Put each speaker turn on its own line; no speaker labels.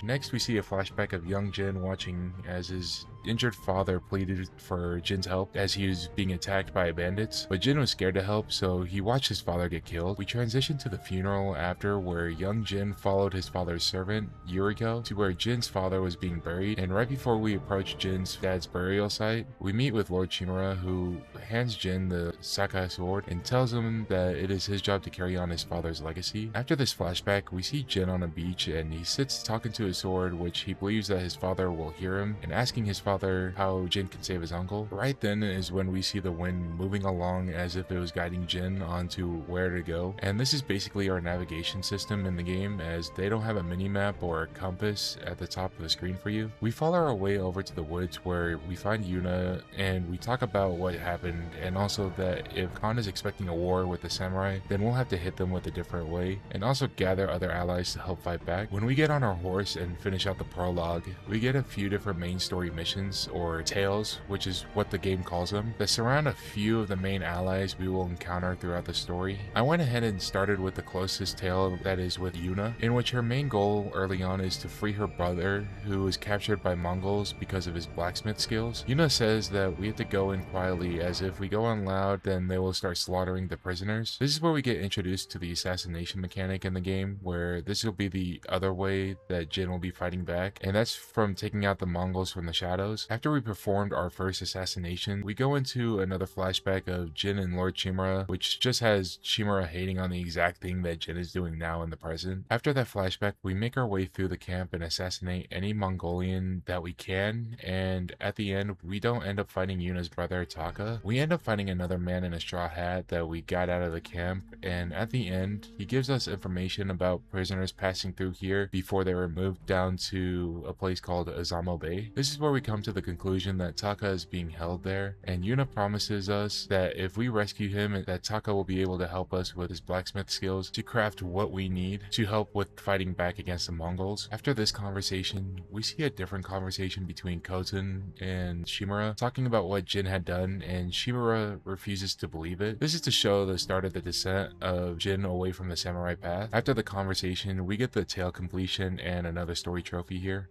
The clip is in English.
Next, we see a flashback of young Jin watching as his injured father pleaded for Jin's help as he was being attacked by bandits, but Jin was scared to help, so he watched his father get killed. We transition to the funeral after, where young Jin followed his father's servant, Yuriko, to where Jin's father was being buried, and right before we approach Jin's dad's burial site, we meet with Lord Chimera, who hands Jin the Sakai sword and tells him that it is his job to carry on his father's legacy. After this flashback, we see Jin on a beach and he sits talking to his sword, which he believes that his father will hear him, and asking his father how Jin can save his uncle. Right then is when we see the wind moving along as if it was guiding Jin onto where to go, and this is basically our navigation system in the game, as they don't have a mini-map or a compass at the top of the screen for you. We follow our way over to the woods where we find Yuna, and we talk about what happened, and also that if Khan is expecting a war with the samurai, then we'll have to hit them with a different way, and also gather other allies to help fight back. When we get on our horse and finish out the prologue, we get a few different main story missions, or tales, which is what the game calls them, that surround a few of the main allies we will encounter throughout the story. I went ahead and started with the closest tale, that is with Yuna, in which her main goal early on is to free her brother, who was captured by Mongols because of his blacksmith skills. Yuna says that we have to go in quietly, as if we go in loud, then they will start slaughtering the prisoners. This is where we get introduced to the assassination mechanic in the game, where this will be the other way that Jin will be fighting back, and that's from taking out the Mongols from the shadows. After we performed our first assassination, we go into another flashback of Jin and Lord Chimera, which just has Chimera hating on the exact thing that Jin is doing now in the present. After that flashback, we make our way through the camp and assassinate any Mongolian that we can, and at the end, we don't end up fighting Yuna's brother Taka. We end up finding another man in a straw hat that we got out of the camp, and at the end, he gives us information about prisoners passing through here before they were moved down to a place called Azamo Bay. This is where we come to the conclusion that Taka is being held there, and Yuna promises us that if we rescue him, that Taka will be able to help us with his blacksmith skills to craft what we need to help with fighting back against the Mongols. After this conversation, we see a different conversation between Khotun and Shimura, talking about what Jin had done, and Shimura refuses to believe it. This is to show the start of the descent of Jin away from the samurai path. After the conversation, we get the tale completion and another story trophy here.